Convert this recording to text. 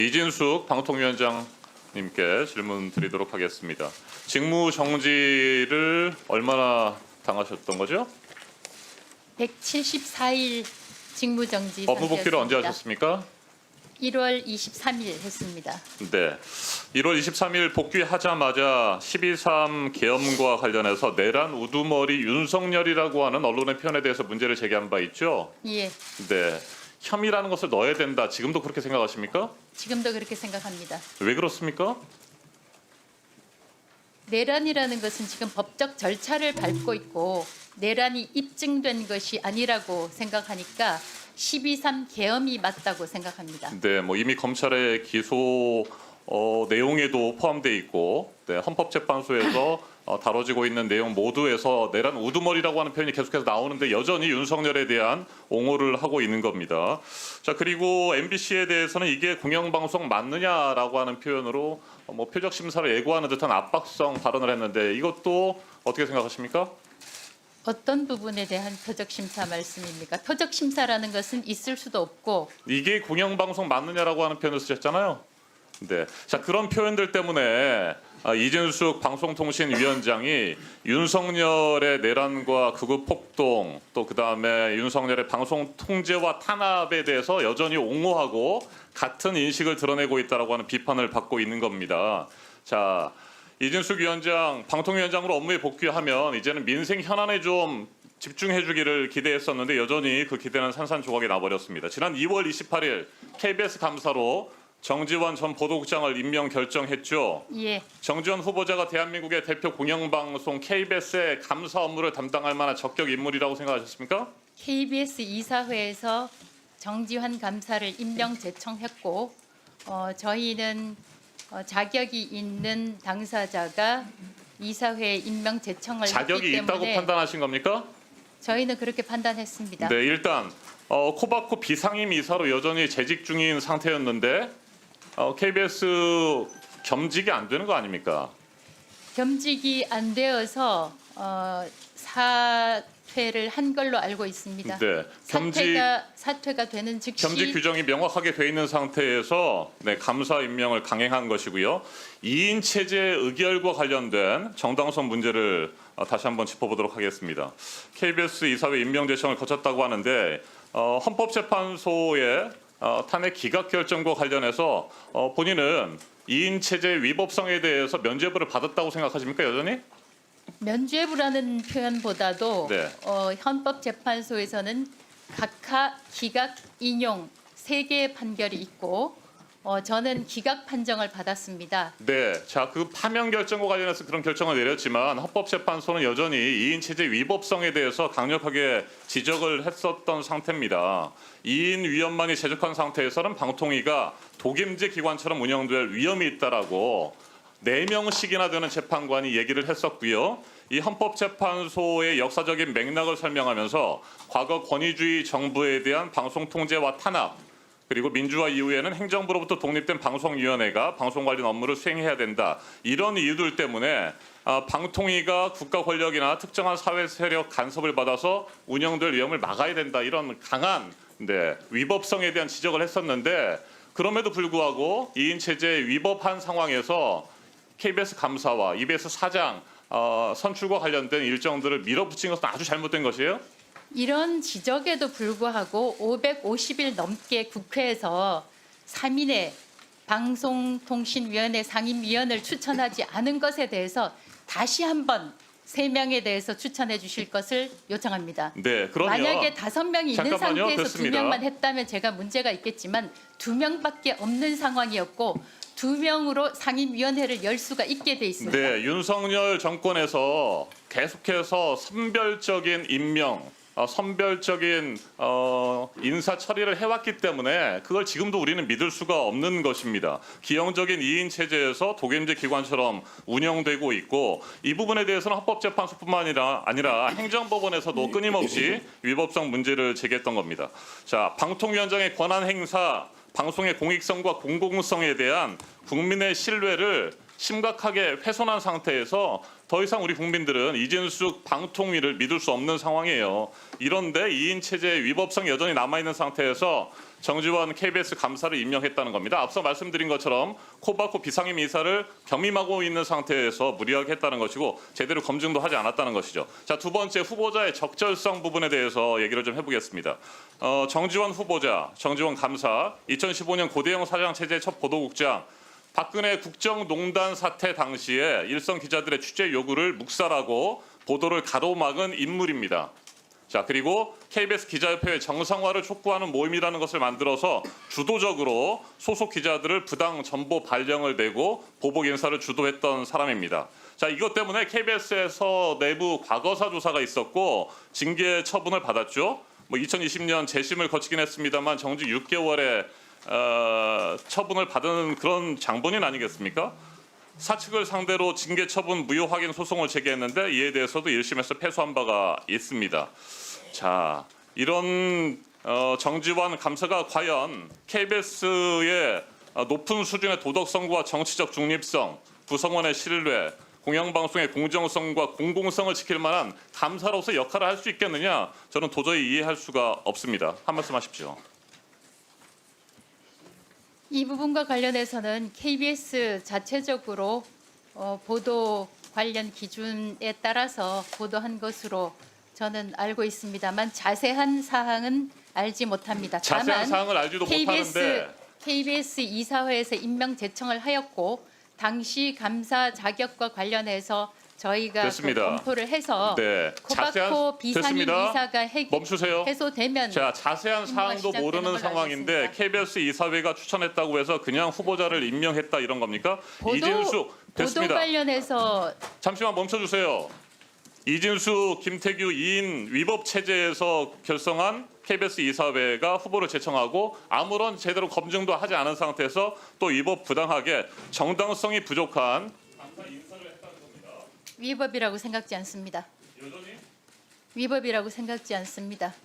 이진숙 방통위원장님께 질문 드리도록 하겠습니다. 직무 정지를 얼마나 당하셨던 거죠? 174일 직무정지 업무 복귀를 언제 상태였습니다. 하셨습니까? 1월 23일 했습니다. 네. 1월 23일 복귀하자마자 12.3 계엄과 관련해서 내란 우두머리 윤석열이라고 하는 언론의 표현에 대해서 문제를 제기한 바 있죠? 예, 네. 혐의라는 것을 넣어야 된다. 지금도 그렇게 생각하십니까? 지금도 그렇게 생각합니다. 왜 그렇습니까? 내란이라는 것은 지금 법적 절차를 밟고 있고 내란이 입증된 것이 아니라고 생각하니까 12.3 계엄이 맞다고 생각합니다. 네, 뭐 이미 검찰의 기소 내용에도 포함되어 있고, 네, 헌법재판소에서 다뤄지고 있는 내용 모두에서 내란 우두머리라고 하는 표현이 계속해서 나오는데 여전히 윤석열에 대한 옹호를 하고 있는 겁니다. 자, 그리고 MBC에 대해서는 이게 공영방송 맞느냐라고 하는 표현으로 뭐 표적 심사를 예고하는 듯한 압박성 발언을 했는데 이것도 어떻게 생각하십니까? 어떤 부분에 대한 표적 심사 말씀입니까? 표적 심사라는 것은 있을 수도 없고 이게 공영방송 맞느냐라고 하는 표현을 쓰셨잖아요. 네. 자, 그런 표현들 때문에 이진숙 방송통신위원장이 윤석열의 내란과 극우 폭동 또 그다음에 윤석열의 방송 통제와 탄압에 대해서 여전히 옹호하고 같은 인식을 드러내고 있다라고 하는 비판을 받고 있는 겁니다. 자, 이진숙 위원장 방통위원장으로 업무에 복귀하면 이제는 민생 현안에 좀 집중해 주기를 기대했었는데 여전히 그 기대는 산산조각이 나버렸습니다. 지난 2월 28일 KBS 감사로 정지원 전 보도국장을 임명 결정했죠. 예, 정지원 후보자가 대한민국의 대표 공영방송 KBS의 감사 업무를 담당할 만한 적격 인물이라고 생각하셨습니까? KBS 이사회에서 정지환 감사를 임명 제청했고 저희는 자격이 있는 당사자가 이사회에 임명 제청을 자격이 했기 있다고 때문에 판단하신 겁니까? 저희는 그렇게 판단했습니다. 네, 일단 코바코 비상임 이사로 여전히 재직 중인 상태였는데 KBS 겸직이 안 되는 거 아닙니까? 겸직이 안 되어서 사퇴를 한 걸로 알고 있습니다. 네, 사퇴가 되는 즉시 겸직 규정이 명확하게 돼 있는 상태에서 네, 감사 임명을 강행한 것이고요. 2인 체제 의결과 관련된 정당성 문제를 다시 한번 짚어보도록 하겠습니다. KBS 이사회 임명 제청을 거쳤다고 하는데 헌법재판소의 탄핵 기각 결정과 관련해서 본인은 2인 체제 위법성에 대해서 면죄부를 받았다고 생각하십니까 여전히? 면죄부라는 표현보다도 네. 헌법재판소에서는 각하, 기각, 인용 3개의 판결이 있고 저는 기각 판정을 받았습니다. 네, 자, 그 파면 결정과 관련해서 그런 결정을 내렸지만 헌법재판소는 여전히 2인 체제 위법성에 대해서 강력하게 지적을 했었던 상태입니다. 2인 위원만이 제적한 상태에서는 방통위가 독임제 기관처럼 운영될 위험이 있다라고 4명씩이나 되는 재판관이 얘기를 했었고요. 이 헌법재판소의 역사적인 맥락을 설명하면서 과거 권위주의 정부에 대한 방송 통제와 탄압 그리고 민주화 이후에는 행정부로부터 독립된 방송위원회가 방송 관련 업무를 수행해야 된다. 이런 이유들 때문에 방통위가 국가 권력이나 특정한 사회 세력 간섭을 받아서 운영될 위험을 막아야 된다. 이런 강한 위법성에 대한 지적을 했었는데 그럼에도 불구하고 2인 체제 위법한 상황에서 KBS 감사와 EBS 사장 선출과 관련된 일정들을 밀어붙인 것은 아주 잘못된 것이에요. 이런 지적에도 불구하고 550일 넘게 국회에서 3인의 방송통신위원회 상임위원을 추천하지 않은 것에 대해서 다시 한번 3명에 대해서 추천해 주실 것을 요청합니다. 네, 그럼요. 만약에 5명이 있는 잠깐만요. 상태에서 됐습니다. 2명만 했다면 제가 문제가 있겠지만 2명밖에 없는 상황이었고 2명으로 상임위원회를 열 수가 있게 돼 있습니다. 네, 윤석열 정권에서 계속해서 선별적인 임명, 선별적인 인사 처리를 해왔기 때문에 그걸 지금도 우리는 믿을 수가 없는 것입니다. 기형적인 2인 체제에서 독임제 기관처럼 운영되고 있고 이 부분에 대해서는 헌법재판소뿐만 아니라 행정법원에서도 끊임없이 위법성 문제를 제기했던 겁니다. 자, 방통위원장의 권한 행사, 방송의 공익성과 공공성에 대한 국민의 신뢰를 심각하게 훼손한 상태에서 더 이상 우리 국민들은 이진숙 방통위를 믿을 수 없는 상황이에요. 이런데 2인 체제의 위법성이 여전히 남아있는 상태에서 정지원 KBS 감사를 임명했다는 겁니다. 앞서 말씀드린 것처럼 코바코 비상임 이사를 겸임하고 있는 상태에서 무리하게 했다는 것이고 제대로 검증도 하지 않았다는 것이죠. 자, 두 번째 후보자의 적절성 부분에 대해서 얘기를 좀 해보겠습니다. 정지원 후보자, 정지원 감사, 2015년 고대영 사장 체제 첫 보도국장, 박근혜 국정농단 사태 당시에 일선 기자들의 취재 요구를 묵살하고 보도를 가로막은 인물입니다. 자, 그리고 KBS 기자협회의 정상화를 촉구하는 모임이라는 것을 만들어서 주도적으로 소속 기자들을 부당 정보 발령을 내고 보복 인사를 주도했던 사람입니다. 자, 이것 때문에 KBS에서 내부 과거사 조사가 있었고 징계 처분을 받았죠. 2020년 재심을 거치긴 했습니다만 정직 6개월의 처분을 받은 그런 장본인 아니겠습니까? 사측을 상대로 징계 처분 무효 확인 소송을 제기했는데 이에 대해서도 1심에서 패소한 바가 있습니다. 자, 이런 정지원 감사가 과연 KBS의 높은 수준의 도덕성과 정치적 중립성, 구성원의 신뢰, 공영방송의 공정성과 공공성을 지킬 만한 감사로서 역할을 할 수 있겠느냐? 저는 도저히 이해할 수가 없습니다. 한 말씀 하십시오. 이 부분과 관련해서는 KBS 자체적으로 보도 관련 기준에 따라서 보도한 것으로 저는 알고 있습니다만 자세한 사항은 알지 못합니다. 자세한 사항을 알지도 못하는데 KBS 이사회에서 임명 제청을 하였고 당시 감사 자격과 관련해서 저희가 됐습니다. 검토를 해서 네, 코바코 비상임 됐습니다. 이사가 멈추세요. 해소되면 자, 자세한 사항도 시작되는 모르는 걸로 상황인데 알겠습니다. KBS 이사회가 추천했다고 해서 그냥 후보자를 임명했다 이런 겁니까? 이진수 보도 됐습니다. 관련해서 잠시만 멈춰주세요. 이진수, 김태규 2인 위법 체제에서 결성한 KBS 이사회가 후보를 제청하고 아무런 제대로 검증도 하지 않은 상태에서 또 위법 부당하게 정당성이 부족한 감사 인사를 했다는 겁니다. 위법이라고 생각지 않습니다. 여전히 위법이라고 생각지 않습니다.